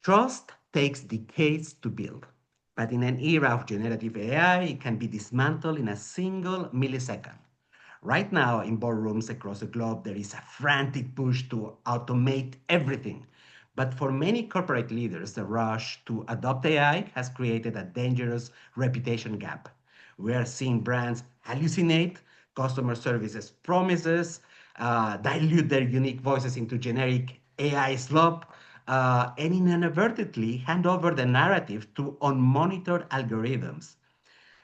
Trust takes decades to build, but in an era of generative AI, it can be dismantled in a single millisecond. Right now, in boardrooms across the globe, there is a frantic push to automate everything. But for many corporate leaders, the rush to adopt AI has created a dangerous reputation gap. We are seeing brands hallucinate customer services promises, dilute their unique voices into generic AI slop, and inadvertently hand over the narrative to unmonitored algorithms.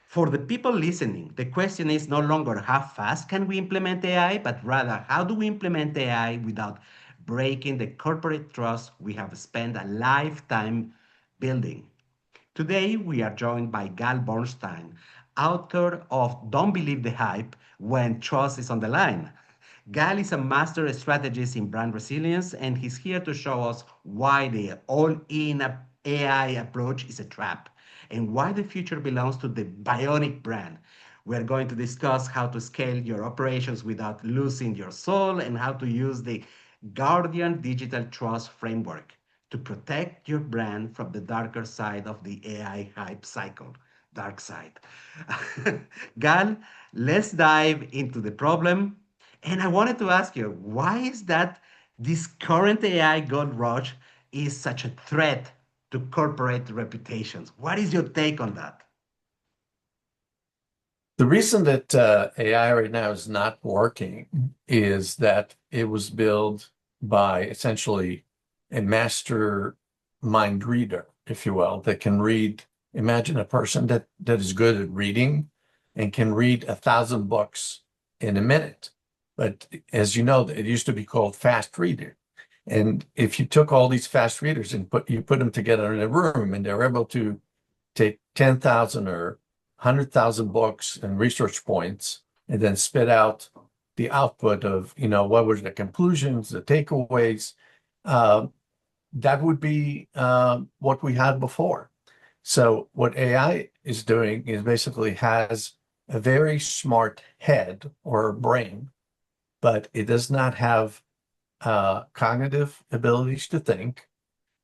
For the people listening, the question is no longer how fast can we implement AI, but rather how do we implement AI without breaking the corporate trust we have spent a lifetime building. Today, we are joined by Gal Borenstein, author of Don't Believe the Hype When Trust is on the Line. Gal is a master strategist in brand resilience, and he's here to show us why the all in AI approach is a trap and why the future belongs to the Bionic brand. We're going to discuss how to scale your operations without losing your soul and how to use the Guardian Digital Trust Framework to protect your brand from the darker side of the AI hype cycle. Dark side. Gal, let's dive into the problem. And I wanted to ask you, why is that this current AI gold rush is such a threat to corporate reputations? What is your take on that? The reason that AI right now is not working is that it was built by essentially a master mind reader, if you will, that can read. Imagine a person that is good at reading and can read 1,000 books in a minute. But as you know, it used to be called fast reader. And if you took all these fast readers and put them together in a room and they're able to take 10,000 or 100,000 books and research points and then spit out the output of, what were the conclusions, the takeaways, that would be what we had before. So what AI is doing is basically has a very smart head or brain, but it does not have cognitive abilities to think.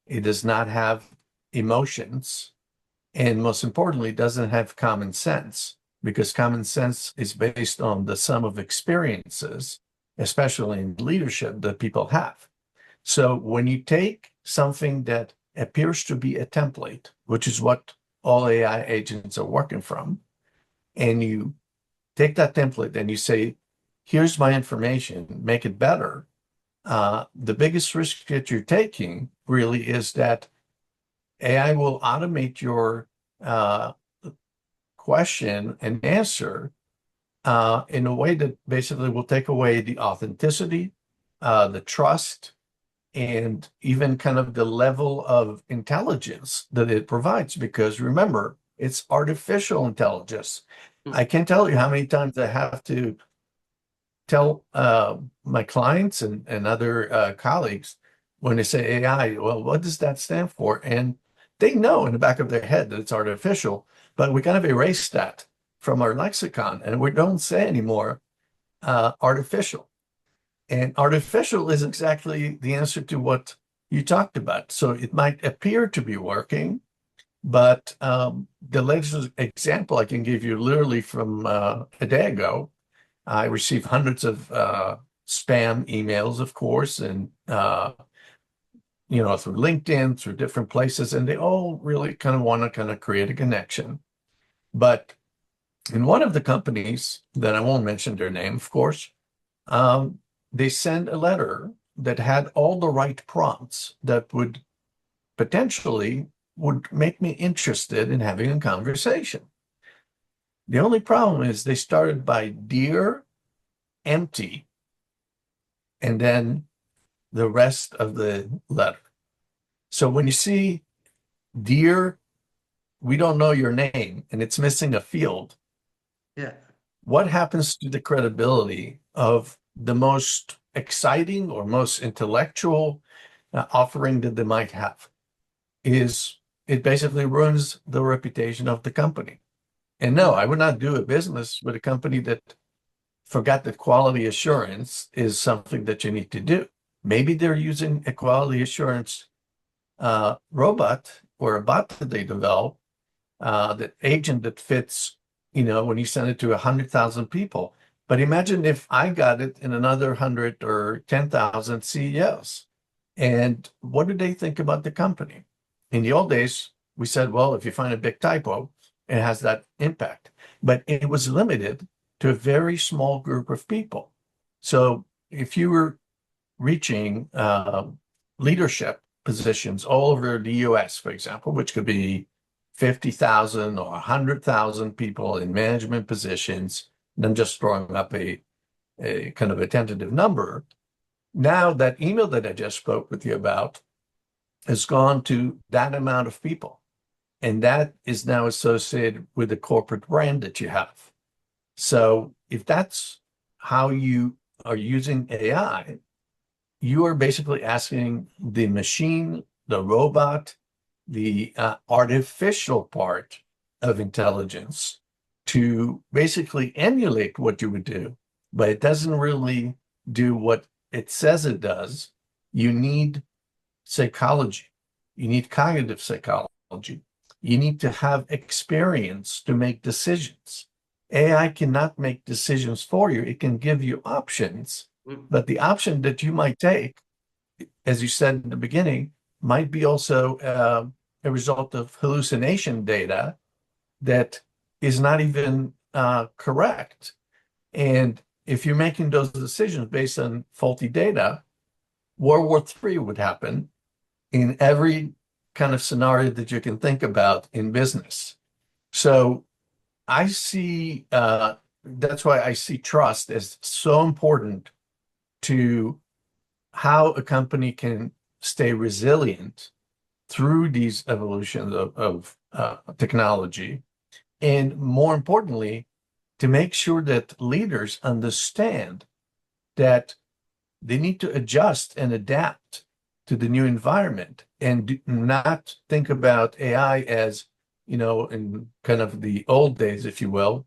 It does not have emotions. And most importantly, doesn't have common sense, because common sense is based on the sum of experiences, especially in leadership, that people have. So when you take something that appears to be a template, which is what all AI agents are working from, and you take that template and you say, here's my information, make it better, the biggest risk that you're taking really is that AI will automate your question and answer in a way that basically will take away the authenticity, the trust, and even kind of the level of intelligence that it provides. Because remember, it's artificial intelligence. I can't tell you how many times I have to tell my clients and other colleagues when they say AI, well, what does that stand for? And they know in the back of their head that it's artificial, but we kind of erased that from our lexicon, and we don't say anymore artificial. And artificial is exactly the answer to what you talked about. So it might appear to be working, but the latest example I can give you literally from a day ago, I received hundreds of spam emails, of course, and through LinkedIn, through different places, and they all really kind of want to kind of create a connection. But in one of the companies that I won't mention their name, of course, they sent a letter that had all the right prompts that would potentially would make me interested in having a conversation. The only problem is they started by dear, empty, and then the rest of the letter. So when you see dear, we don't know your name, and it's missing a field, Yeah. what happens to the credibility of the most exciting or most intellectual offering that they might have? Is it basically ruins the reputation of the company. And no, I would not do a business with a company that forgot that quality assurance is something that you need to do. Maybe they're using a quality assurance robot or a bot that they develop, that agent that fits, when you send it to 100,000 people. But imagine if I got it in another 100 or 10,000 CEOs. And what do they think about the company? In the old days, we said, well, if you find a big typo, it has that impact. But it was limited to a very small group of people. So if you were reaching leadership positions all over the US, for example, which could be 50,000 or 100,000 people in management positions, and I'm just throwing up a kind of a tentative number. Now that email that I just spoke with you about has gone to that amount of people. And that is now associated with the corporate brand that you have. So if that's how you are using AI, you are basically asking the machine, the robot, the artificial part of intelligence to basically emulate what you would do, but it doesn't really do what it says it does. You need psychology. You need cognitive psychology. You need to have experience to make decisions. AI cannot make decisions for you. It can give you options, but the option that you might take, as you said in the beginning, might be also a result of hallucination data that is not even correct. And if you're making those decisions based on faulty data, World War III would happen in every kind of scenario that you can think about in business. So I see, that's why I see trust as so important to how a company can stay resilient through these evolutions of technology. And more importantly, to make sure that leaders understand that they need to adjust and adapt to the new environment and not think about AI as, in kind of the old days, if you will,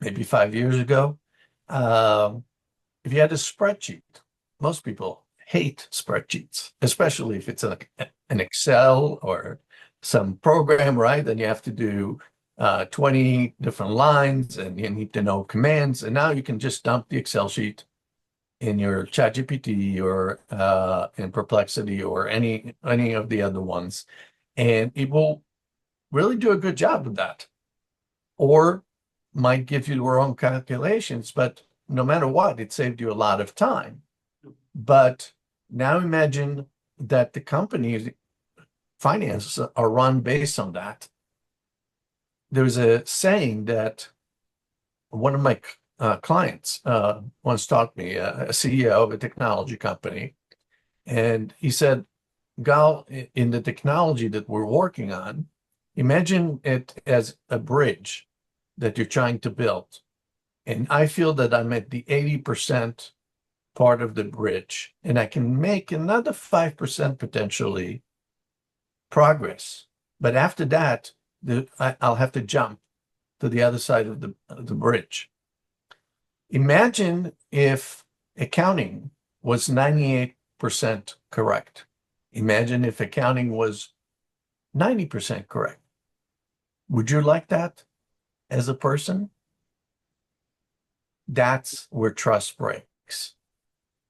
maybe 5 years ago. If you had a spreadsheet, most people hate spreadsheets, especially if it's an Excel or some program, right? Then you have to do 20 different lines and you need to know commands. And now you can just dump the Excel sheet in your ChatGPT or in Perplexity or any of the other ones, and it will really do a good job of that. Or might give you the wrong calculations, but no matter what, it saved you a lot of time. But now imagine that the company's finances are run based on that. There's a saying that one of my clients once taught me, a CEO of a technology company, and he said, Gal, in the technology that we're working on, imagine it as a bridge that you're trying to build. And I feel that I'm at the 80% part of the bridge, and I can make another 5% potentially progress. But after that, I'll have to jump to the other side of the bridge. Imagine if accounting was 98% correct. Imagine if accounting was 90% correct. Would you like that as a person? That's where trust breaks.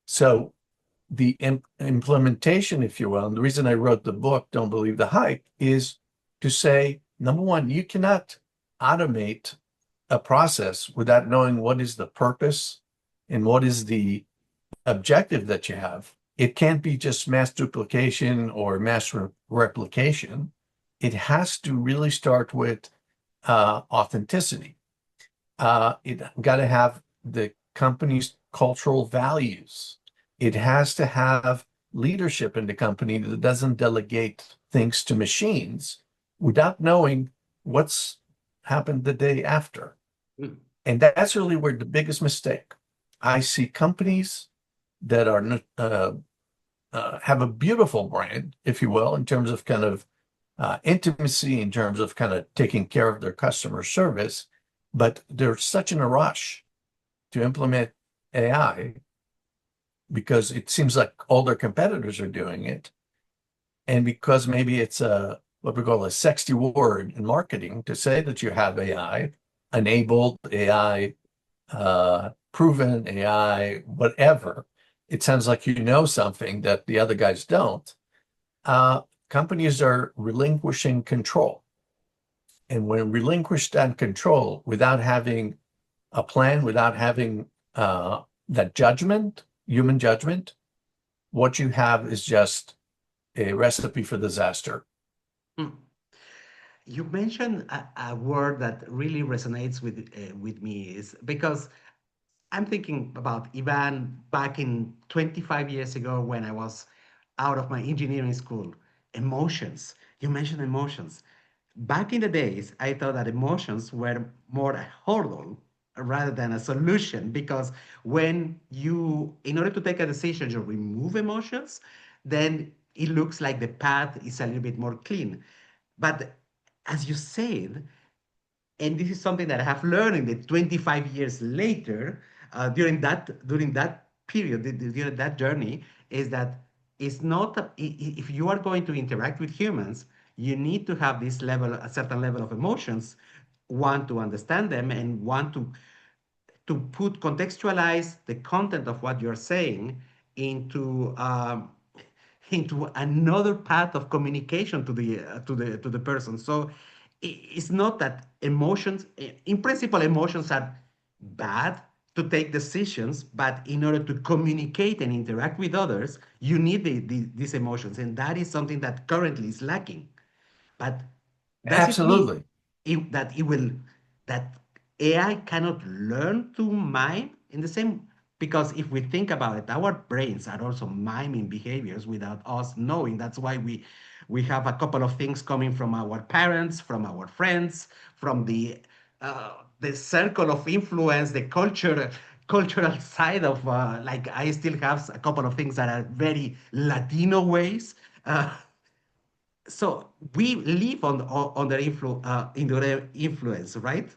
So the implementation, if you will, and the reason I wrote the book, Don't Believe the Hype, is to say, number one, you cannot automate a process without knowing what is the purpose and what is the objective that you have. It can't be just mass duplication or mass replication. It has to really start with authenticity. It got to have the company's cultural values. It has to have leadership in the company that doesn't delegate things to machines without knowing what's happened the day after. And that's really where the biggest mistake. I see companies that are have a beautiful brand, if you will, in terms of kind of intimacy, in terms of kind of taking care of their customer service, but they're such in a rush to implement AI because it seems like all their competitors are doing it. And because maybe it's a what we call a sexy word in marketing to say that you have AI enabled, AI proven, AI whatever, it sounds like you know something that the other guys don't. Companies are relinquishing control. And when relinquished that control without having a plan, without having that judgment, human judgment, what you have is just a recipe for disaster. Mm. You mentioned a word that really resonates with me is because I'm thinking about Ivan back in 25 years ago when I was out of my engineering school. Emotions. You mentioned emotions. Back in the days, I thought that emotions were more a hurdle rather than a solution because when you, in order to take a decision, you remove emotions, then it looks like the path is a little bit more clean. But as you said, and this is something that I have learned in the 25 years later, during that period, during that journey, is that it's not if you are going to interact with humans, you need to have this level, a certain level of emotions, one to understand them, and one to put contextualize the content of what you're saying into into another path of communication to the person. So it's not that emotions, in principle, emotions are bad to take decisions, but in order to communicate and interact with others, you need these emotions, and that is something that currently is lacking. But does it mean Absolutely. that it will that AI cannot learn to mime in the same? Because if we think about it, our brains are also miming behaviors without us knowing. That's why we have a couple of things coming from our parents, from our friends, from the circle of influence, the cultural side of like I still have a couple of things that are very Latino ways. So we live under their influence, right?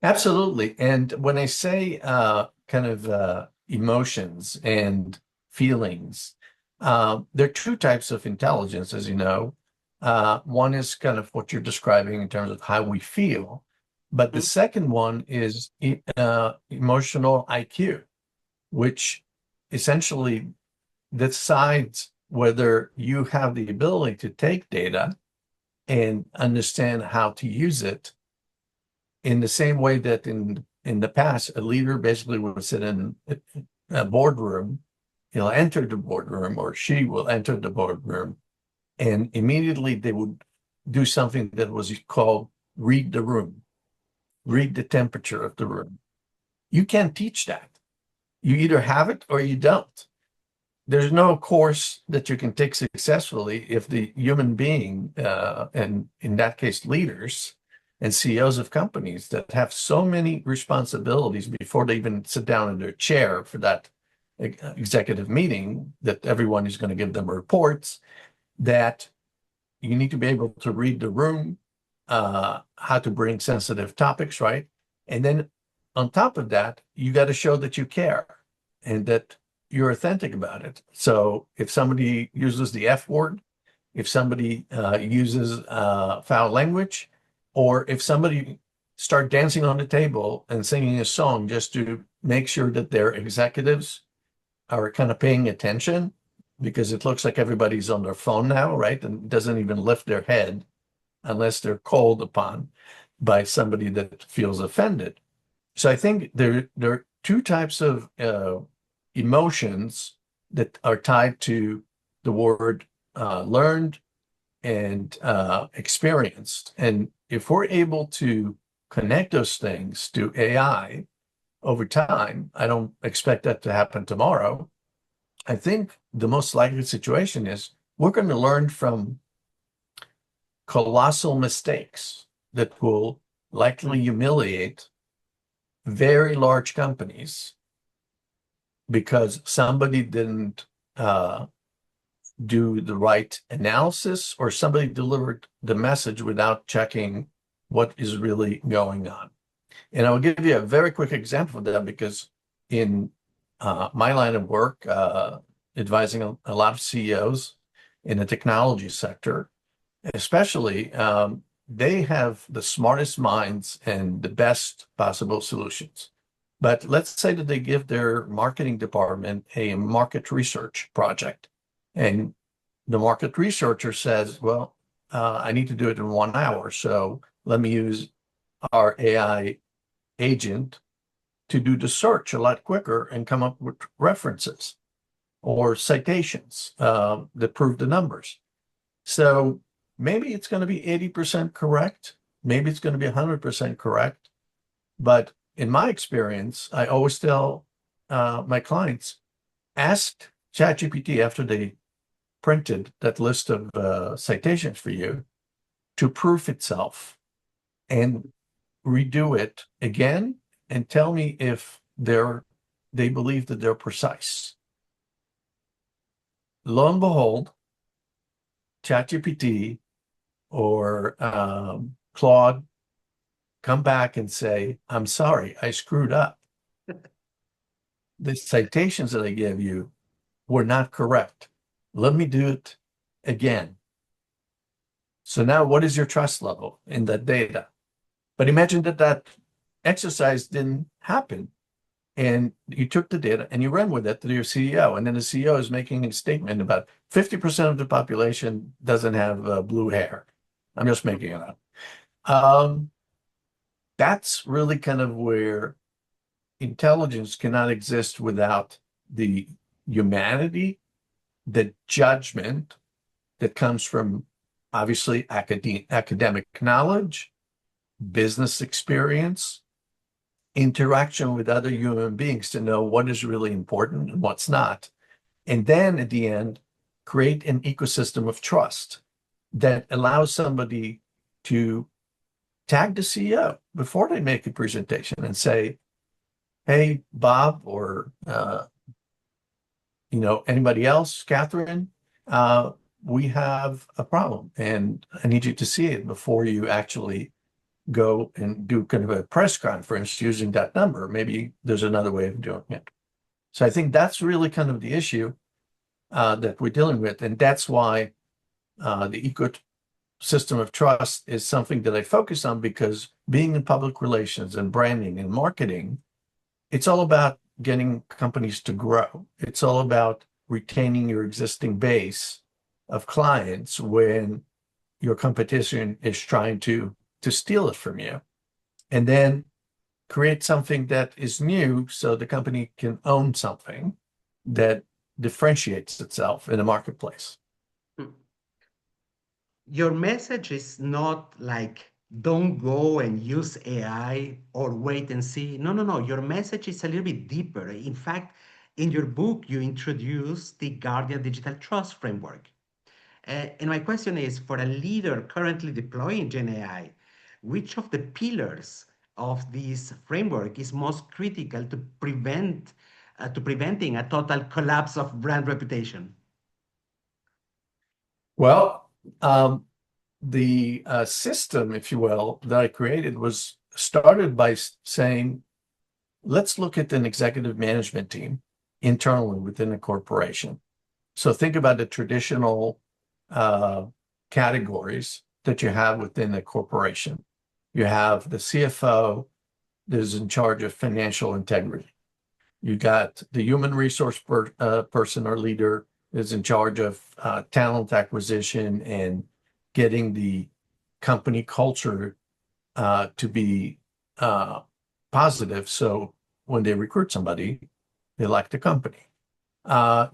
Absolutely. And when I say kind of emotions and feelings, there are two types of intelligence, as you know. One is kind of what you're describing in terms of how we feel, but the Mm. second one is emotional IQ, which essentially decides whether you have the ability to take data and understand how to use it in the same way that in the past, a leader basically would sit in a boardroom, he'll enter the boardroom or she will enter the boardroom, and immediately they would do something that was called read the room, read the temperature of the room. You can't teach that. You either have it or you don't. There's no course that you can take successfully if the human being, and in that case, leaders and CEOs of companies that have so many responsibilities before they even sit down in their chair for that executive meeting, that everyone is going to give them reports, that you need to be able to read the room, how to bring sensitive topics, right? And then on top of that, you got to show that you care and that you're authentic about it. So if somebody uses the F word, if somebody uses foul language, or if somebody start dancing on the table and singing a song just to make sure that their executives are kind of paying attention, because it looks like everybody's on their phone now, right? And doesn't even lift their head unless they're called upon by somebody that feels offended. So I think there are two types of emotions that are tied to the word learned and experienced. And if we're able to connect those things to AI over time, I don't expect that to happen tomorrow. I think the most likely situation is we're going to learn from colossal mistakes that will likely Mm. humiliate very large companies because somebody didn't do the right analysis or somebody delivered the message without checking what is really going on. And I'll give you a very quick example of that because in my line of work, advising a lot of CEOs, in the technology sector, especially, they have the smartest minds and the best possible solutions. But let's say that they give their marketing department a market research project, and the market researcher says, well, I need to do it in 1 hour. So let me use our AI agent to do the search a lot quicker and come up with references or citations that prove the numbers. So maybe it's going to be 80% correct. Maybe it's going to be 100% correct. But in my experience, I always tell my clients, ask ChatGPT after they printed that list of citations for you to proof itself and redo it again and tell me if they believe that they're precise. Lo and behold, ChatGPT or Claude come back and say, I'm sorry, I screwed up. The citations that I gave you were not correct. Let me do it again. So now what is your trust level in that data? But imagine that that exercise didn't happen. And you took the data and you ran with it to your CEO. And then the CEO is making a statement about 50% of the population doesn't have blue hair. I'm just making it up. That's really kind of where intelligence cannot exist without the humanity, the judgment that comes from obviously academic knowledge, business experience, interaction with other human beings to know what is really important and what's not. And then at the end, create an ecosystem of trust that allows somebody to tag the CEO before they make a presentation and say, hey, Bob, or anybody else, Catherine, we have a problem and I need you to see it before you actually go and do kind of a press conference using that number. Maybe there's another way of doing it. So I think that's really kind of the issue that we're dealing with. And that's why the ecosystem of trust is something that I focus on, because being in public relations and branding and marketing, it's all about getting companies to grow. It's all about retaining your existing base of clients when your competition is trying to steal it from you, and then create something that is new so the company can own something that differentiates itself in the marketplace. Your message is not like, don't go and use AI or wait and see. No, no, no. Your message is a little bit deeper. In fact, in your book, you introduce the Guardian Digital Trust Framework. And my question is, for a leader currently deploying Gen AI, which of the pillars of this framework is most critical to preventing a total collapse of brand reputation? Well, the system, if you will, that I created was started by saying, let's look at an executive management team internally within a corporation. So think about the traditional categories that you have within a corporation. You have the CFO that is in charge of financial integrity. You got the human resource person or leader is in charge of talent acquisition and getting the company culture to be positive. So when they recruit somebody, they like the company.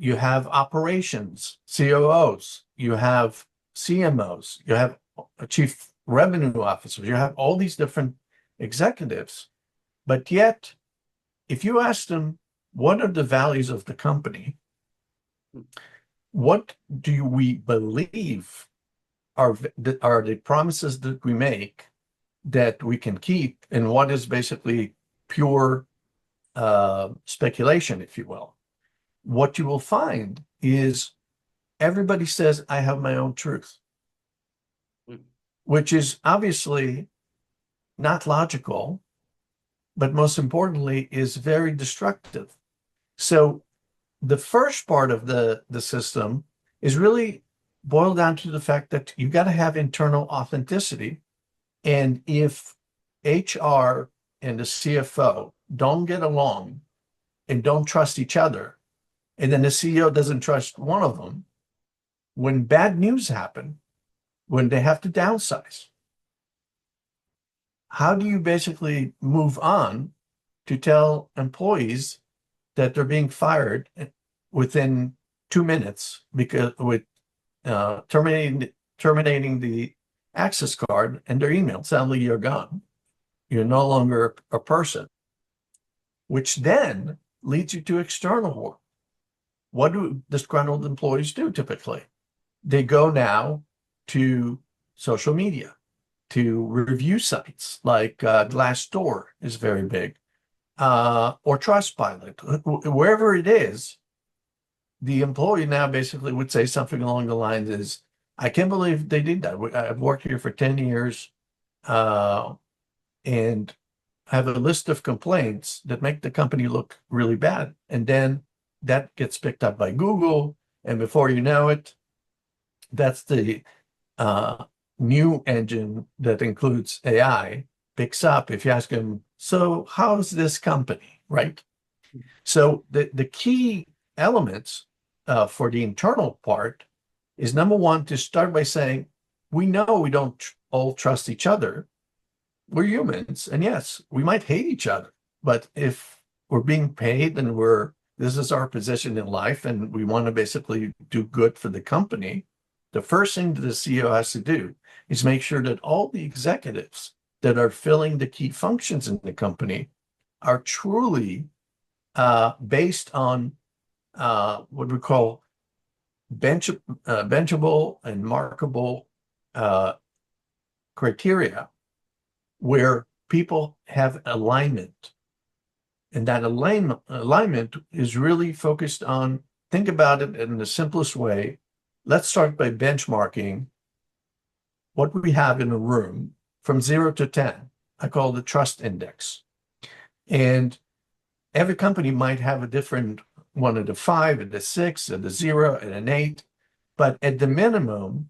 You have operations, COOs, you have CMOs, you have chief revenue officers, you have all these different executives. But yet, if you ask them, what are the values of the company? What do we believe are the promises that we make that we can keep, and what is basically pure speculation, if you will? What you will find is everybody says, I have my own truth, which is obviously not logical, but most importantly is very destructive. So the first part of the system is really boil down to the fact that you got to have internal authenticity. And if HR and the CFO don't get along and don't trust each other, and then the CEO doesn't trust one of them, when bad news happen, when they have to downsize, how do you basically move on to tell employees that they're being fired within 2 minutes because with terminating the access card and their email? Suddenly you're gone. You're no longer a person, which then leads you to external work. What do disgruntled employees do typically? They go now to social media, to review sites like Glassdoor is very big, or Trustpilot, wherever it is. The employee now basically would say something along the lines is, I can't believe they did that. I've worked here for 10 years and have a list of complaints that make the company look really bad. And then that gets picked up by Google. And before you know it, that's the new engine that includes AI picks up. If you ask them, so how's this company, right? So the key elements for the internal part is, number one, to start by saying, we know we don't all trust each other. We're humans. And yes, we might hate each other, but if we're being paid and this is our position in life and we want to basically do good for the company, the first thing that the CEO has to do is make sure that all the executives that are filling the key functions in the company are truly based on what we call benchable and markable criteria, where people have alignment. And that alignment is really focused on, think about it in the simplest way. Let's start by benchmarking what we have in a room from 0 to 10. I call the trust index. And every company might have a different one at a 5, at a 6, at a 0, at an 8. But at the minimum,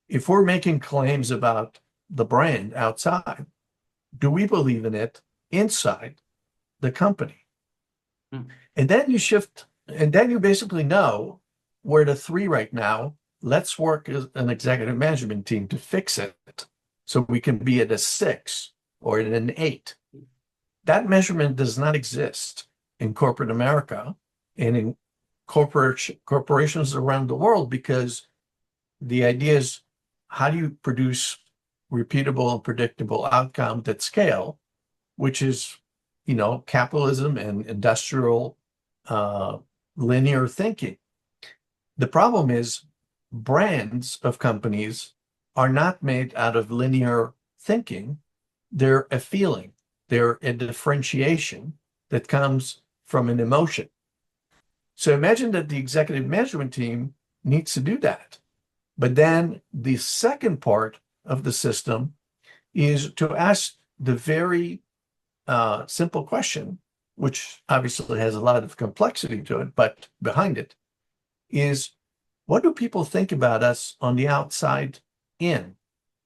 if we're making claims about the brand outside, do we believe in it inside the company? Mm. And then you shift, and then you basically know we're at a 3 right now. Let's work as an executive management team to fix it so we can be at a 6 or at an 8. That measurement does not exist in corporate America and in corporations around the world, because the idea is, how do you produce repeatable and predictable outcomes at scale, which is, capitalism and industrial linear thinking. The problem is brands of companies are not made out of linear thinking. They're a feeling. They're a differentiation that comes from an emotion. So imagine that the executive management team needs to do that. But then the second part of the system is to ask the very simple question, which obviously has a lot of complexity to it, but behind it is, what do people think about us on the outside in?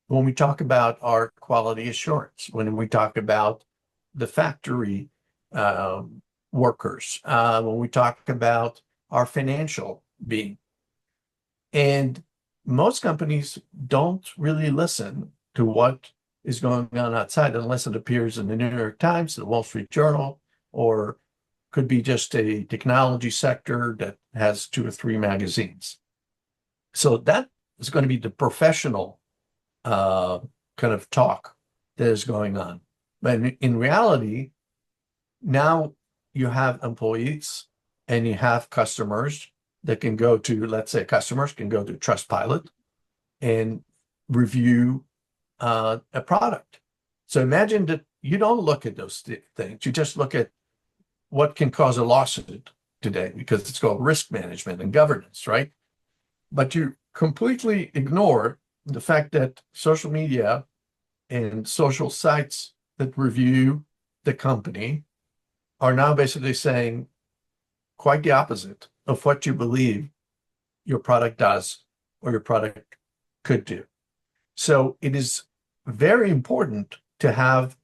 When we talk about our quality assurance, when we talk about the factory workers, when we talk about our financial being. And most companies don't really listen to what is going on outside unless it appears in the New York Times, the Wall Street Journal, or could be just a technology sector that has 2 or 3 magazines. So that is going to be the professional kind of talk that is going on. But in reality, now you have employees and you have customers that can go to, let's say customers can go to Trustpilot and review a product. So imagine that you don't look at those things. You just look at what can cause a lawsuit today, because it's called risk management and governance, right? But you completely ignore the fact that social media and social sites that review the company are now basically saying quite the opposite of what you believe your product does or your product could do. So it is very important to have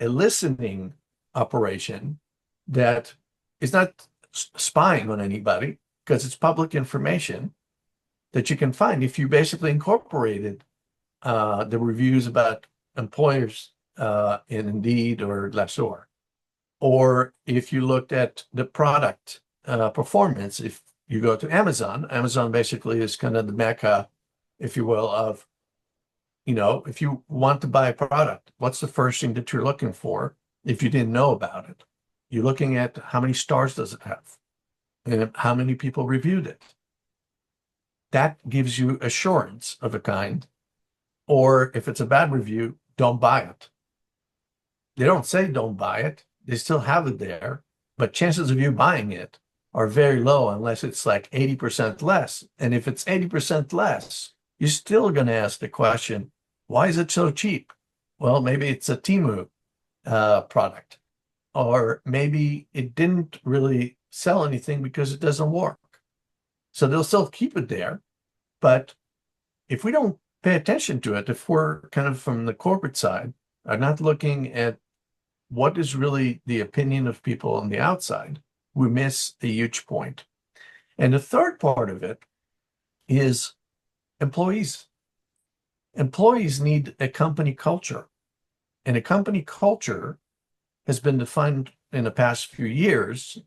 a listening operation that is not spying on anybody, because it's public information that you can find if you basically incorporated the reviews about employers in Indeed or Glassdoor. Or if you looked at the product performance, if you go to Amazon, Amazon basically is kind of the mecca, if you will, of, if you want to buy a product, what's the first thing that you're looking for if you didn't know about it? You're looking at how many stars does it have and how many people reviewed it. That gives you assurance of a kind. Or if it's a bad review, don't buy it. They don't say don't buy it. They still have it there, but chances of you buying it are very low unless it's like 80% less. And if it's 80% less, you're still going to ask the question, why is it so cheap? Well, maybe it's a Temu product, or maybe it didn't really sell anything because it doesn't work. So they'll still keep it there. But if we don't pay attention to it, if we're kind of from the corporate side, are not looking at what is really the opinion of people on the outside, we miss a huge point. And the third part of it is employees. Employees need a company culture. And a company culture has been defined in the past few years,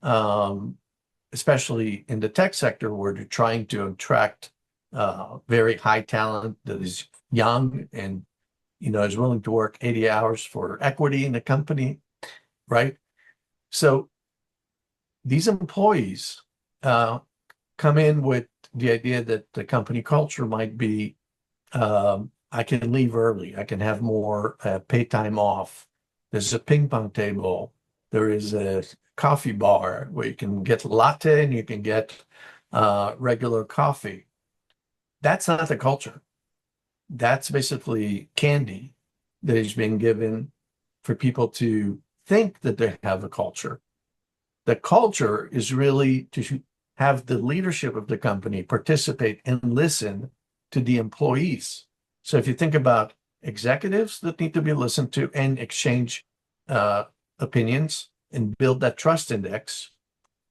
especially in the tech sector, where they're trying to attract very high talent that is young and is willing to work 80 hours for equity in the company, right? So these employees come in with the idea that the company culture might be, I can leave early, I can have more paid time off. There's a ping pong table. There is a coffee bar where you can get latte and you can get regular coffee. That's not the culture. That's basically candy that is being given for people to think that they have a culture. The culture is really to have the leadership of the company participate and listen to the employees. So if you think about executives that need to be listened to and exchange opinions and build that trust index.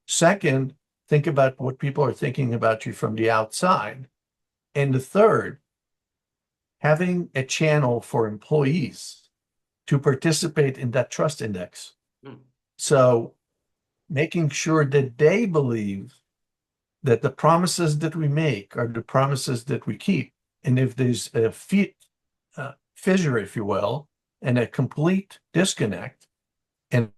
Second, think about what people are thinking about you from the outside. And the third, having a channel for employees to participate in that trust index. So making sure that they believe that the promises that we make are the promises that we keep. And if there's a fissure, if you will, and a complete disconnect, and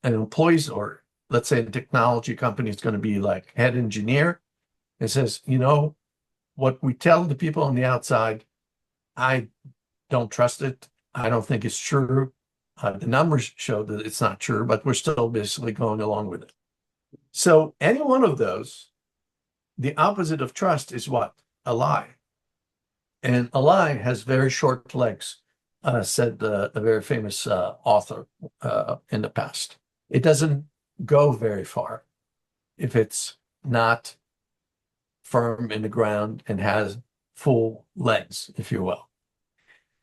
employees, or let's say a technology company is going to be like head engineer, and says, what we tell the people on the outside, I don't trust it. I don't think it's true. The numbers show that it's not true, but we're still basically going along with it. So any one of those, the opposite of trust is what? A lie. And a lie has very short legs, said a very famous author in the past. It doesn't go very far if it's not firm in the ground and has full legs, if you will.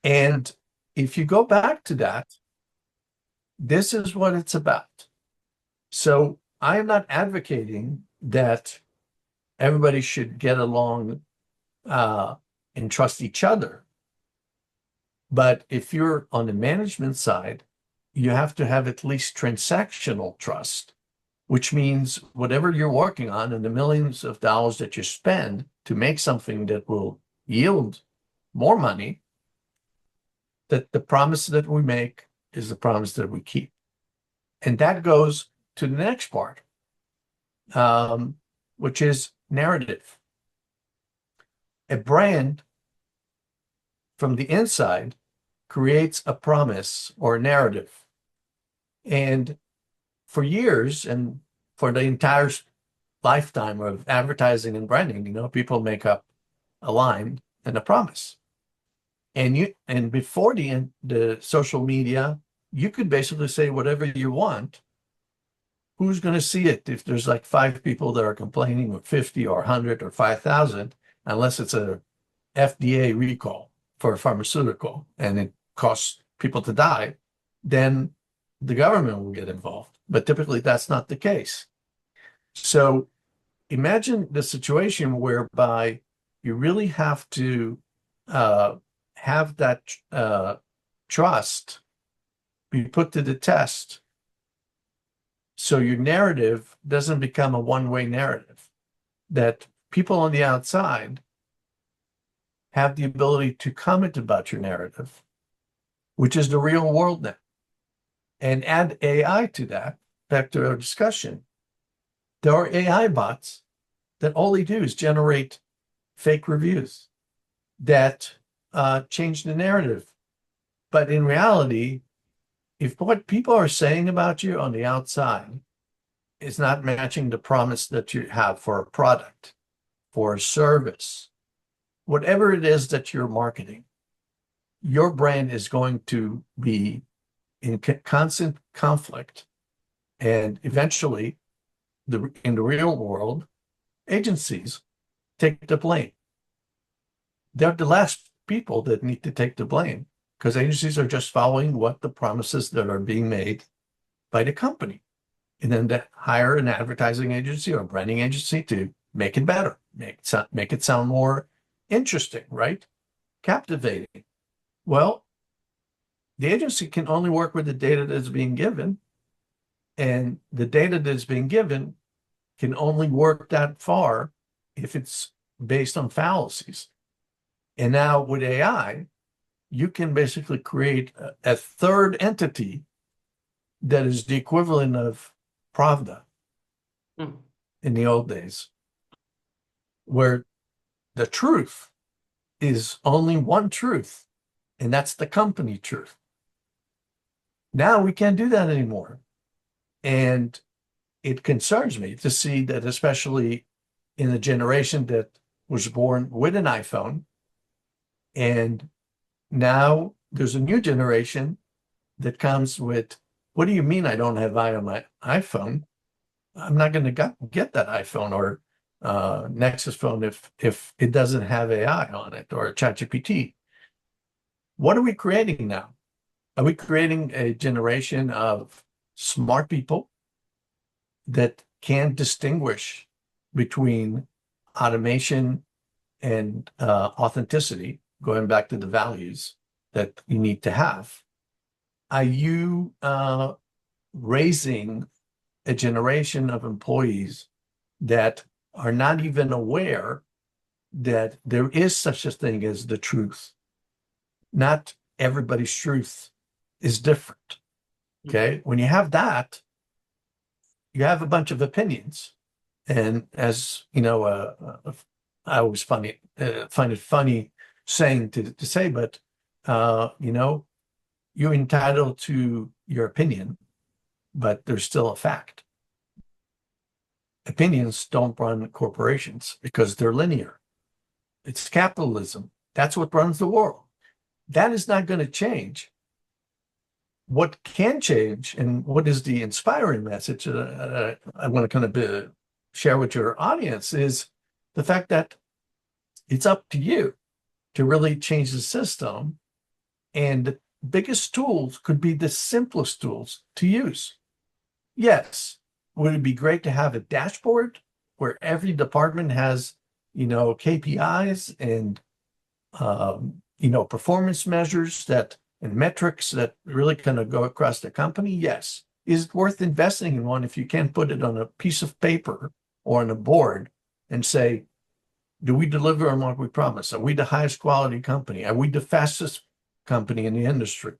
And if you go back to that, this is what it's about. So I am not advocating that everybody should get along and trust each other. But if you're on the management side, you have to have at least transactional trust, which means whatever you're working on and the millions of dollars that you spend to make something that will yield more money, that the promise that we make is the promise that we keep. And that goes to the next part, which is narrative. A brand from the inside creates a promise or a narrative. And for years and for the entire lifetime of advertising and branding, people make up a line and a promise. And before the social media, you could basically say whatever you want. Who's going to see it if there's like 5 people that are complaining, or 50 or 100 or 5,000? unless it's a FDA recall for a pharmaceutical and it costs people to die, then the government will get involved. But typically that's not the case. So imagine the situation whereby you really have to have that trust be put to the test, so your narrative doesn't become a one-way narrative, that people on the outside have the ability to comment about your narrative, which is the real world now. And add AI to that, back to our discussion. There are AI bots that all they do is generate fake reviews that change the narrative. But in reality, if what people are saying about you on the outside is not matching the promise that you have for a product, for a service, whatever it is that you're marketing, your brand is going to be in constant conflict. And eventually, in the real world, agencies take the blame. They're the last people that need to take the blame, because agencies are just following what the promises that are being made by the company. And then to hire an advertising agency or a branding agency to make it better, make it sound more interesting, right? Captivating. Well, the agency can only work with the data that's being given, and the data that's being given can only work that far if it's based on fallacies. And now with AI, you can basically create a third entity that is the equivalent of Pravda in the old days, where the truth is only one truth, and that's the company truth. Now we can't do that anymore. And it concerns me to see that, especially in a generation that was born with an iPhone, and now there's a new generation that comes with, what do you mean I don't have AI on my iPhone? I'm not going to get that iPhone or Nexus phone if it doesn't have AI on it, or ChatGPT. What are we creating now? Are we creating a generation of smart people that can distinguish between automation and authenticity, going back to the values that you need to have? Are you raising a generation of employees that are not even aware that there is such a thing as the truth? Not everybody's truth is different. Okay. When you have that, you have a bunch of opinions. And as you know, I always find it funny saying to say, but you're entitled to your opinion, but there's still a fact. Opinions don't run corporations because they're linear. It's capitalism. That's what runs the world. That is not going to change. What can change, and what is the inspiring message I want to kind of share with your audience, is the fact that it's up to you to really change the system. And the biggest tools could be the simplest tools to use. Yes, would it be great to have a dashboard where every department has, KPIs and, performance measures and metrics that really kind of go across the company? Yes. Is it worth investing in one if you can't put it on a piece of paper or on a board and say, do we deliver on what we promise? Are we the highest quality company? Are we the fastest company in the industry?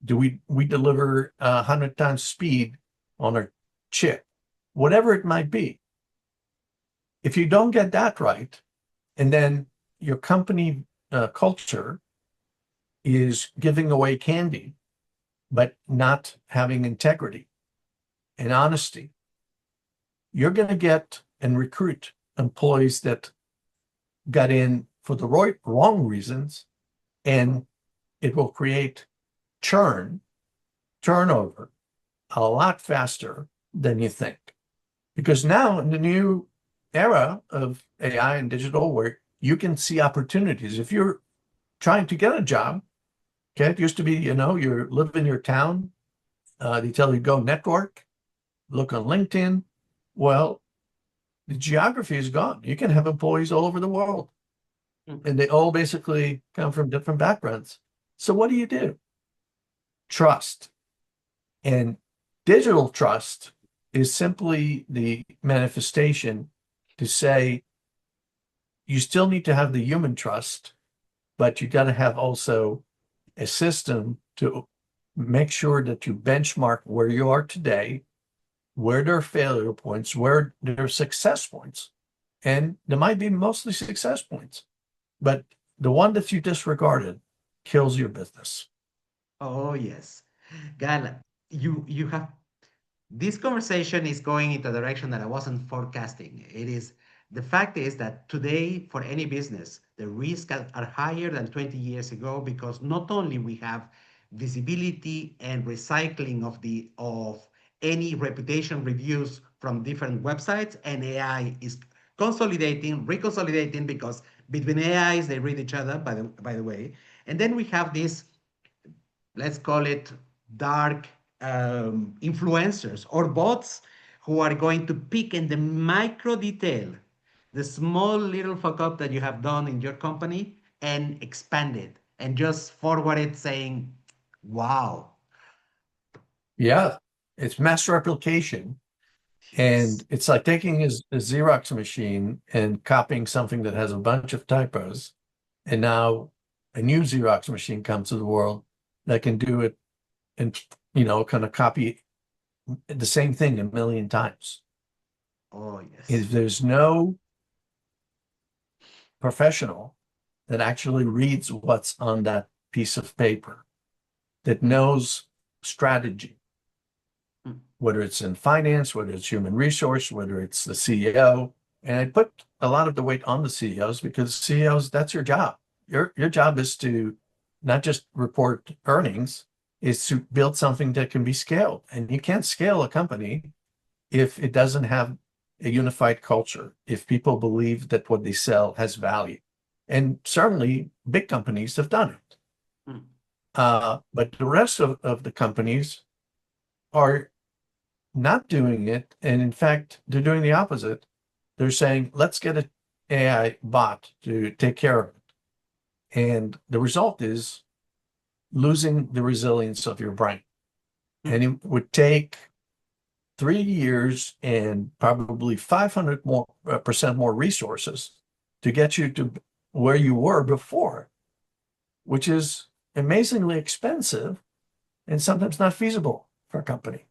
Do we deliver 100 times speed on our chip? Whatever it might be. If you don't get that right, and then your company culture is giving away candy, but not having integrity and honesty, you're going to get and recruit employees that got in for the wrong reasons, and it will create turnover a lot faster than you think. Because now in the new era of AI and digital, where you can see opportunities. If you're trying to get a job, okay, it used to be, you live in your town, they tell you go network, look on LinkedIn. Well, the geography is gone. You can have employees all over the world, and they all basically come from different backgrounds. So what do? Trust. And digital trust is simply the manifestation to say you still need to have the human trust, but you got to have also a system to make sure that you benchmark where you are today, where there are failure points, where there are success points. And there might be mostly success points, but the one that you disregarded kills your business. Oh, yes. Gal, you have this conversation is going into a direction that I wasn't forecasting. The fact is that today for any business, the risks are higher than 20 years ago because not only we have visibility and recycling of any reputation reviews from different websites, and AI is consolidating, reconsolidating because between AIs they read each other by the way. And then we have this, let's call it dark influencers or bots who are going to pick in the micro detail, the small little fuck up that you have done in your company and expand it and just forward it saying, wow. Yeah, it's mass replication. Yes. And it's like taking a Xerox machine and copying something that has a bunch of typos. And now a new Xerox machine comes to the world that can do it and, kind of copy the same thing a million times. Oh, yes. If there's no professional that actually reads what's on that piece of paper, that Mm, knows strategy, mm, whether it's in finance, whether it's human resource, whether it's the CEO. And I put a lot of the weight on the CEOs because CEOs, that's your job. Your job is to not just report earnings, is to build something that can be scaled. And you can't scale a company if it doesn't have a unified culture, if people believe that what they sell has value. And certainly big companies have done it. mm, But the rest of the companies are not doing it. And in fact, they're doing the opposite. They're saying, let's get an AI bot to take care of it. And the result is losing the resilience of your brain. mm. And it would take 3 years and probably 500 more percent more resources to get you to where you were before, which is amazingly expensive and sometimes not feasible for a company.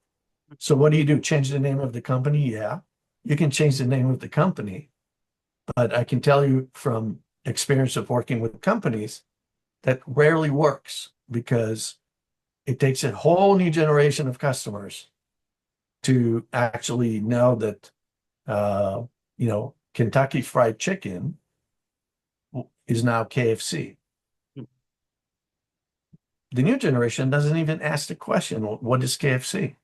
So what do? Change the name of the company? Yeah, you can change the name of the company, but I can tell you from experience of working with companies that rarely works because it takes a whole new generation of customers to actually know that, uh, Kentucky Fried Chicken is now KFC. The new generation doesn't even ask the question, what is KFC?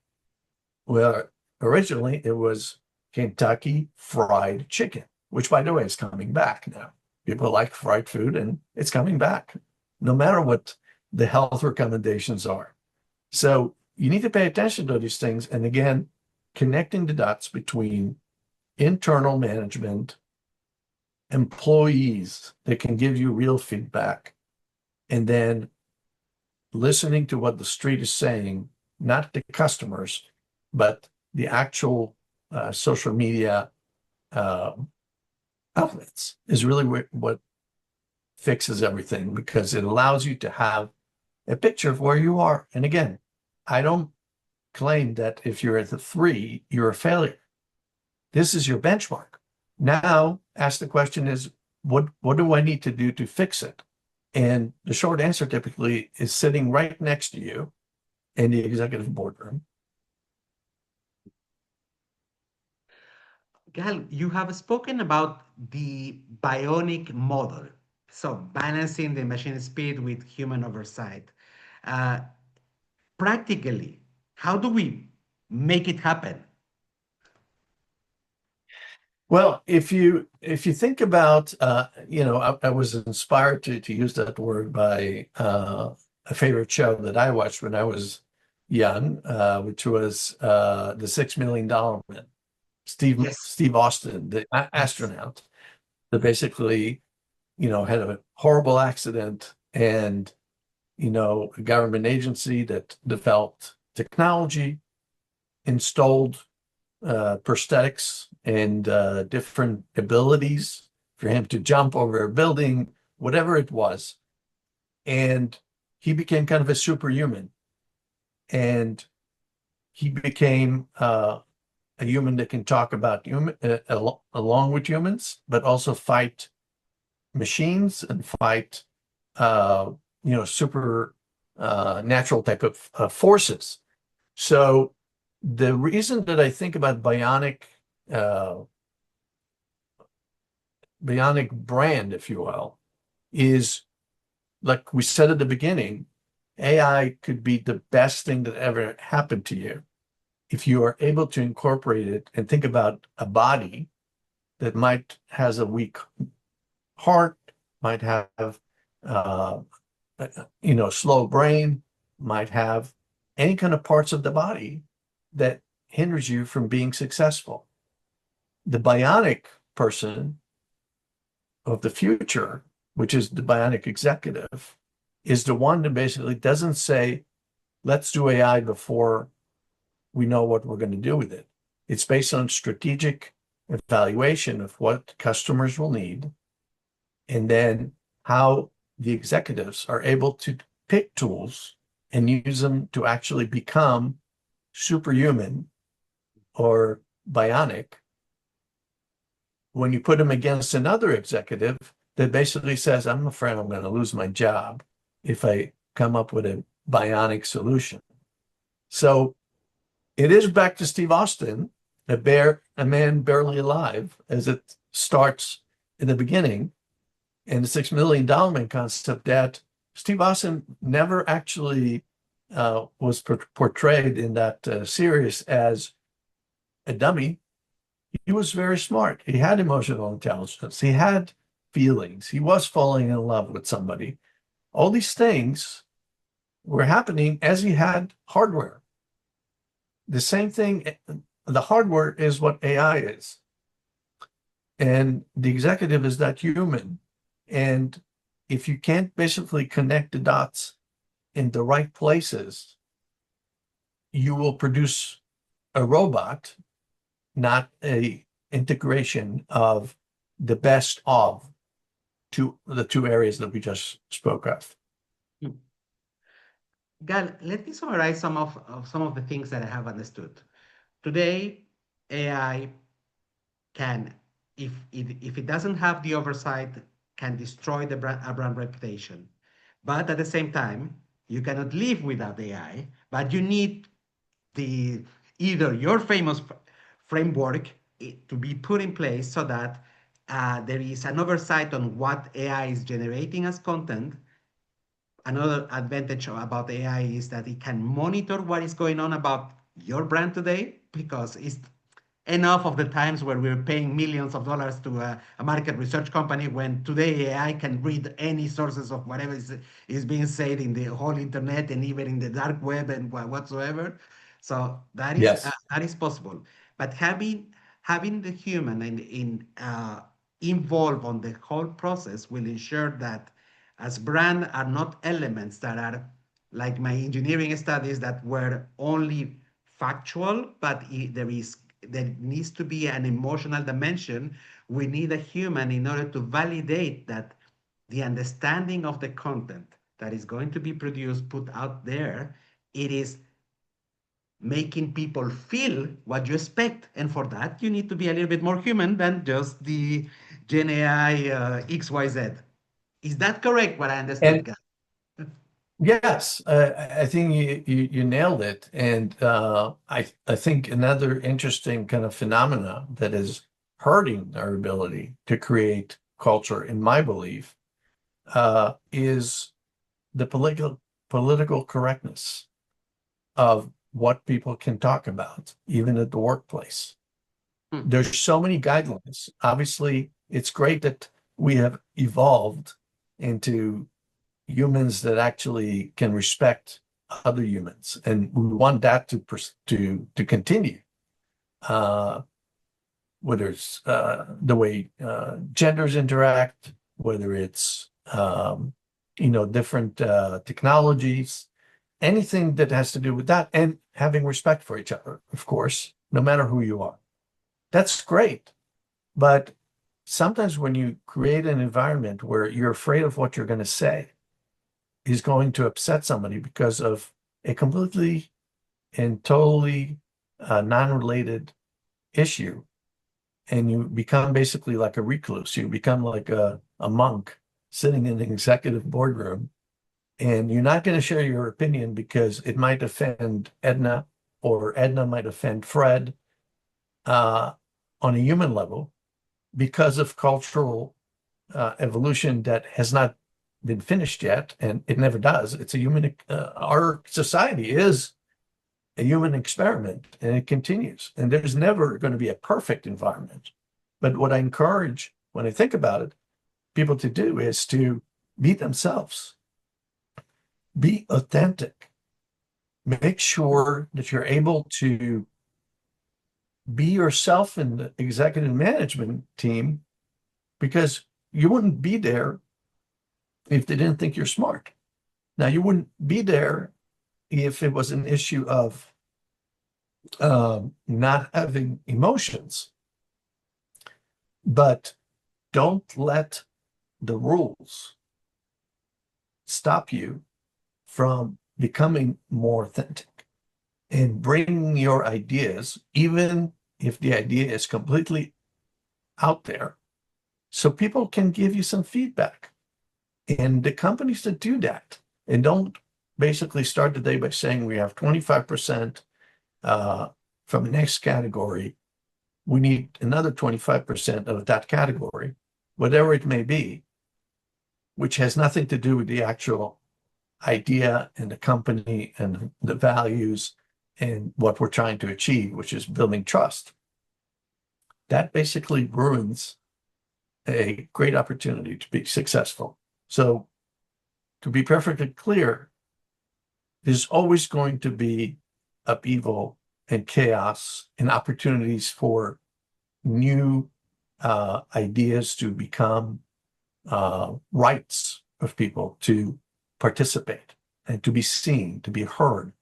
Well, originally it was Kentucky Fried Chicken, which, by the way, is coming back now. People like fried food and it's coming back, no matter what the health recommendations are. So you need to pay attention to these things. And again, connecting the dots between internal management, employees that can give you real feedback, and then listening to what the street is saying, not the customers, but the actual social media uh, outlets is really what fixes everything because it allows you to have a picture of where you are. And again, I don't claim that if you're at the 3, you're a failure. This is your benchmark. Now, ask the question is, what do I need to do to fix it? And the short answer typically is sitting right next to you in the executive boardroom. Gal, you have spoken about the bionic model, so balancing the machine speed with human oversight. Uh, Practically, how do we make it happen? Well, if you think about I was inspired to use that word by a favorite show that I watched when I was young, which was the $6 Million Man. Yes, Steve Austin, the yes. astronaut, that basically, had a horrible accident, and a government agency that developed technology installed prosthetics and different abilities for him to jump over a building, whatever it was. And he became kind of a superhuman. And he became a human that can talk about along with humans, but also fight machines and fight, uh, super natural type of forces. So the reason that I think about uh, bionic brand, if you will, is like we said at the beginning, AI could be the best thing that ever happened to you if you are able to incorporate it and think about a body that might has a weak heart, might have uh, slow brain, might have any kind of parts of the body that hinders you from being successful. The bionic person of the future, which is the Bionic Executive, is the one that basically doesn't say, let's do AI before we know what we're going to do with it. It's based on strategic evaluation of what customers will need, and then how the executives are able to pick tools and use them to actually become superhuman or bionic when you put him against another executive that basically says, I'm afraid I'm going to lose my job if I come up with a bionic solution. So it is back to Steve Austin, a man barely alive, as it starts in the beginning, and the $6 Million Man concept that Steve Austin never actually was portrayed in that series as a dummy. He was very smart. He had emotional intelligence. He had feelings. He was falling in love with somebody. All these things were happening as he had hardware. The same thing, the hardware is what AI is. And the executive is that human. And if you can't basically connect the dots in the right places, you will produce a robot, not a integration of the best of the two areas that we just spoke of. Hmm. Gal, let me summarize some of the things that I have understood. Today, AI can, if it doesn't have the oversight, can destroy a brand reputation. But at the same time, you cannot live without AI, but you need the either your famous framework to be put in place so that there is an oversight on what AI is generating as content. Another advantage about AI is that it can monitor what is going on about your brand today, because it's enough of the times where we're paying millions of dollars to a market research company, when today AI can read any sources of whatever is being said in the whole internet and even in the dark web and whatsoever. So Yes. that is possible. But having the human involved on the whole process will ensure that, as brand are not elements that are like my engineering studies that were only factual, but there needs to be an emotional dimension. We need a human in order to validate that the understanding of the content that is going to be produced, put out there, it is making people feel what you expect. And for that, you need to be a little bit more human than just the Gen AI XYZ. Is that correct, what I understood, And guys? yes, I think you nailed it. And I think another interesting kind of phenomena that is hurting our ability to create culture, in my belief, is the political correctness of what people can talk about, even at the workplace. There's so many guidelines. Obviously, it's great that we have evolved into humans that actually can respect other humans, and we want that to continue. Uh, whether it's the way genders interact, whether it's different technologies, anything that has to do with that, and having respect for each other, of course, no matter who you are. That's great. But sometimes when you create an environment where you're afraid of what you're going to say is going to upset somebody because of a completely and totally non-related issue, and you become basically like a recluse, you become like a monk sitting in an executive boardroom, and you're not going to share your opinion because it might offend Edna, or Edna might offend Fred, on a human level, because of cultural evolution that has not been finished yet, and it never does. It's a human, our society is a human experiment, and it continues. And there's never going to be a perfect environment. But what I encourage, when I think about it, people to do is to be themselves, be authentic, make sure that you're able to be yourself in the executive management team, because you wouldn't be there if they didn't think you're smart. Now, you wouldn't be there if it was an issue of not having emotions, but don't let the rules stop you from becoming more authentic and bringing your ideas, even if the idea is completely out there, so people can give you some feedback. And the companies that do that and don't basically start the day by saying we have 25% from the next category, we need another 25% of that category, whatever it may be, which has nothing to do with the actual idea and the company and the values and what we're trying to achieve, which is building trust. That basically ruins a great opportunity to be successful. So, to be perfectly clear, there's always going to be upheaval and chaos and opportunities for new ideas to become rights of people to participate and to be seen, to be heard.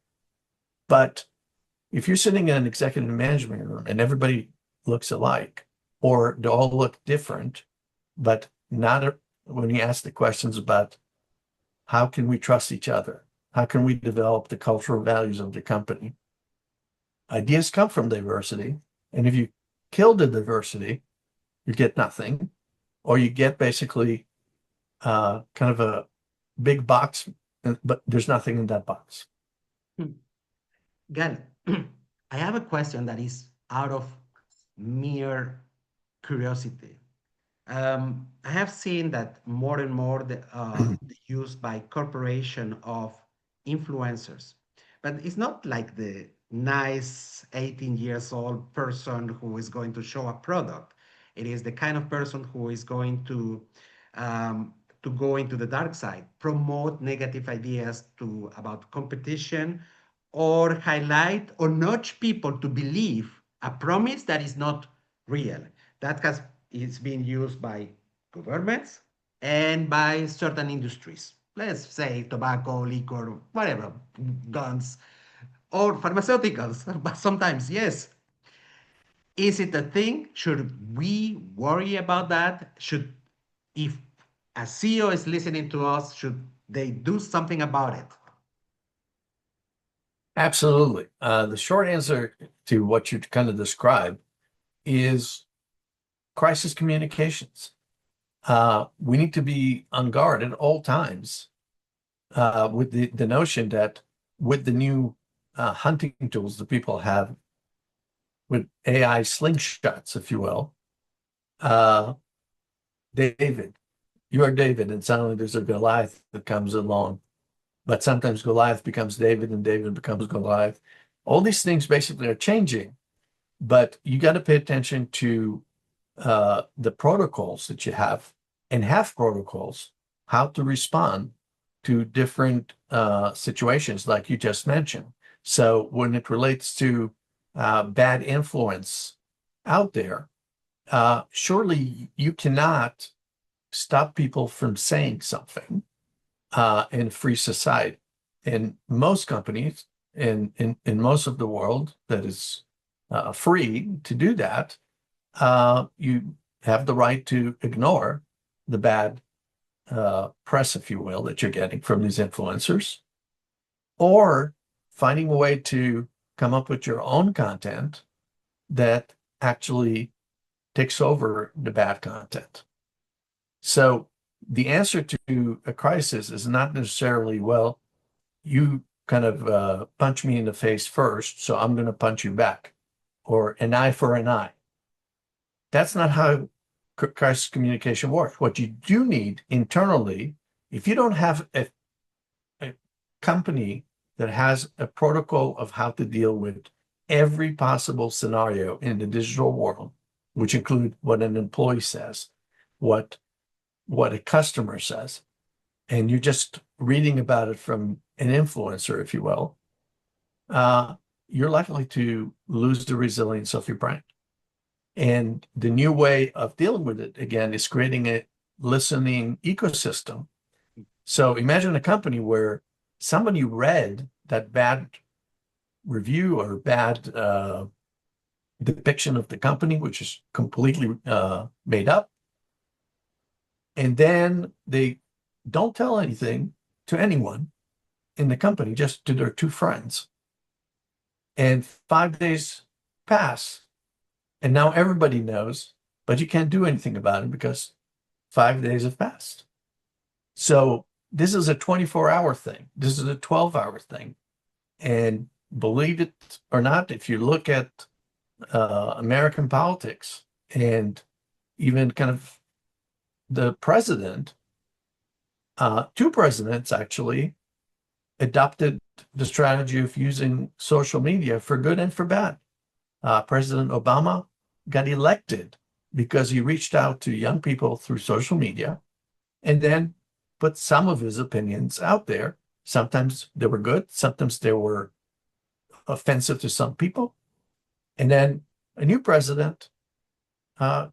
But if you're sitting in an executive management room and everybody looks alike, or they all look different, but not when you ask the questions about how can we trust each other? How can we develop the cultural values of the company? Ideas come from diversity. And if you kill the diversity, you get nothing, or you get basically kind of a big box, but there's nothing in that box. Gal, I have a question that is out of mere curiosity. I have seen that more and more the use by corporation of influencers, but it's not like the nice 18 years old person who is going to show a product. It is the kind of person who is going to go into the dark side, promote negative ideas about competition, or highlight or nudge people to believe a promise that is not real. That has is being used by governments and by certain industries. Let's say tobacco, liquor, whatever, guns, or pharmaceuticals. But sometimes, yes. Is it a thing? Should we worry about that? If a CEO is listening to us, should they do something about it? Absolutely. The short answer to what you kind of described is crisis communications. We need to be on guard at all times with the notion that with the new hunting tools that people have, with AI slingshots, if you will, David, you are David, and suddenly there's a Goliath that comes along. But sometimes Goliath becomes David and David becomes Goliath. All these things basically are changing. But you got to pay attention to the protocols that you have, and have protocols, how to respond to different situations like you just mentioned. So when it relates to bad influence out there, surely you cannot stop people from saying something in a free society. In most companies, in most of the world that is free to do that, you have the right to ignore the bad press, if you will, that you're getting from these influencers, or finding a way to come up with your own content that actually takes over the bad content. So the answer to a crisis is not necessarily, well, you kind of punch me in the face first, so I'm going to punch you back, or an eye for an eye. That's not how crisis communication works. What you do need internally, if you don't have a company that has a protocol of how to deal with every possible scenario in the digital world, which include what an employee says, what a customer says, and you're just reading about it from an influencer, if you will, you're likely to lose the resilience of your brain. And the new way of dealing with it, again, is creating a listening ecosystem. So imagine a company where somebody read that bad review or bad depiction of the company, which is completely made up, and then they don't tell anything to anyone in the company, just to their two friends. And 5 days pass, and now everybody knows, but you can't do anything about it because 5 days have passed. So this is a 24-hour thing. This is a 12-hour thing. And believe it or not, if you look at American politics and even kind of the president, two presidents actually adopted the strategy of using social media for good and for bad. President Obama got elected because he reached out to young people through social media and then put some of his opinions out there. Sometimes they were good, sometimes they were offensive to some people. And then a new president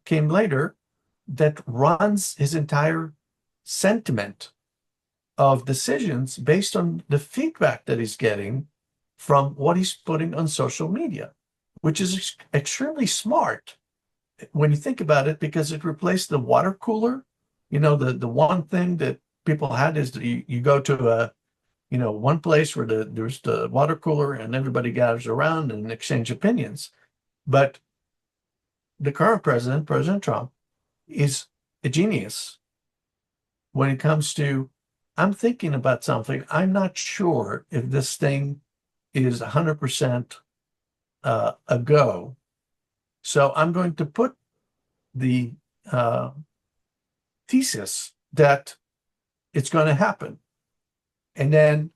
came later that runs his entire sentiment of decisions based on the feedback that he's getting from what he's putting on social media, which is extremely smart when you think about it, because it replaced the water cooler. You know, the one thing that people had is you go to one place where there's the water cooler and everybody gathers around and exchange opinions. But the current president, President Trump, is a genius when it comes to, I'm thinking about something. I'm not sure if this thing is 100% a go. So I'm going to put the thesis that it's going to happen. And then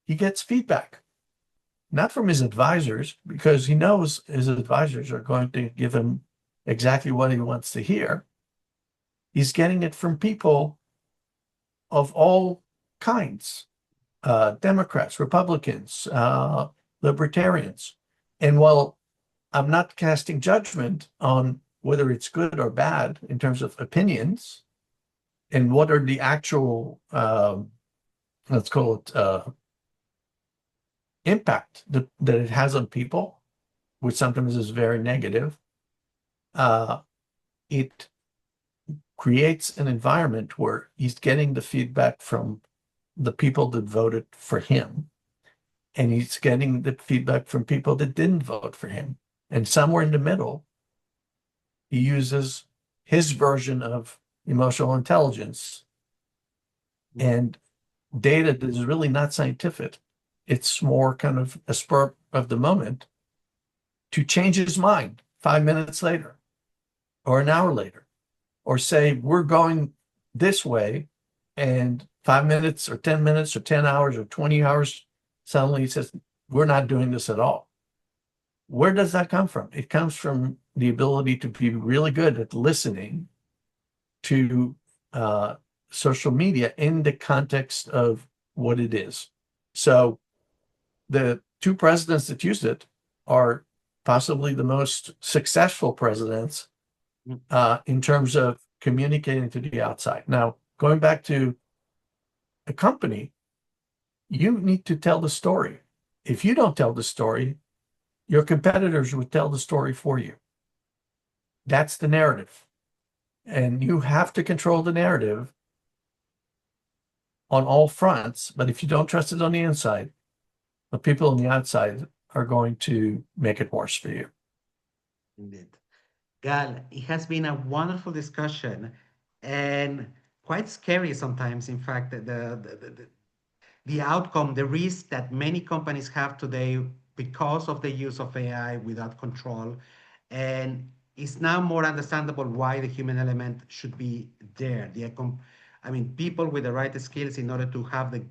he gets feedback, not from his advisors, because he knows his advisors are going to give him exactly what he wants to hear. He's getting it from people of all kinds, Democrats, Republicans, libertarians. And while I'm not casting judgment on whether it's good or bad in terms of opinions and what are the actual, let's call it, impact that it has on people, which sometimes is very negative, it creates an environment where he's getting the feedback from the people that voted for him, and he's getting the feedback from people that didn't vote for him. And somewhere in the middle, he uses his version of emotional intelligence and data that is really not scientific. It's more kind of a spur of the moment to change his mind 5 minutes later or an hour later, or say, we're going this way, and 5 minutes or 10 minutes or 10 hours or 20 hours, suddenly he says, we're not doing this at all. Where does that come from? It comes from the ability to be really good at listening to social media in the context of what it is. So the two presidents that used it are possibly the most successful presidents in terms of communicating to the outside. Now, going back to a company, you need to tell the story. If you don't tell the story, your competitors would tell the story for you. That's the narrative. And you have to control the narrative on all fronts. But if you don't trust it on the inside, the people on the outside are going to make it worse for you. Indeed. Gal, it has been a wonderful discussion and quite scary sometimes. In fact, the outcome, the risk that many companies have today because of the use of AI without control. And it's now more understandable why the human element should be there. I mean, people with the right skills in order to have the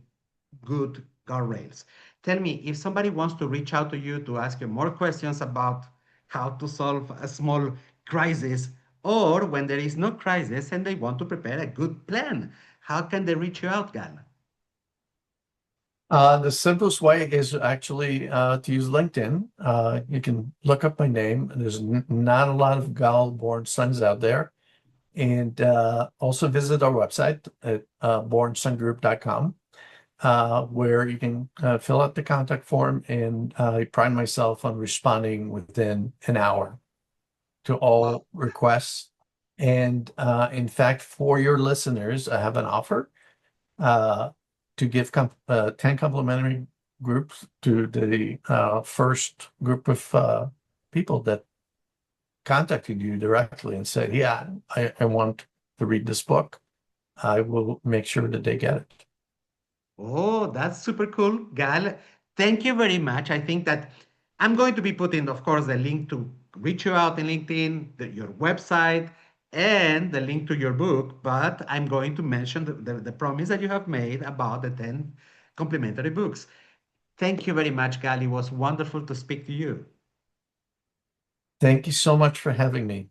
good guardrails. Tell me, if somebody wants to reach out to you to ask you more questions about how to solve a small crisis, or when there is no crisis and they want to prepare a good plan, how can they reach you out, Gal? The simplest way is actually to use LinkedIn. You can look up my name. There's not a lot of Gal Borensteins out there. And also visit our website at borensteingroup.com, where you can fill out the contact form, and I pride myself on responding within an hour to Wow. all requests. And in fact, for your listeners, I have an offer uh, to give 10 complimentary groups to the first group of people that contacted you directly and said, yeah, I want to read this book. I will make sure that they get it. Oh, that's super cool, Gal. Thank you very much. I think that I'm going to be putting, of course, the link to reach you out in LinkedIn, your website, and the link to your book. But I'm going to mention the promise that you have made about the 10 complimentary books. Thank you very much, Gal. It was wonderful to speak to you. Thank you so much for having me.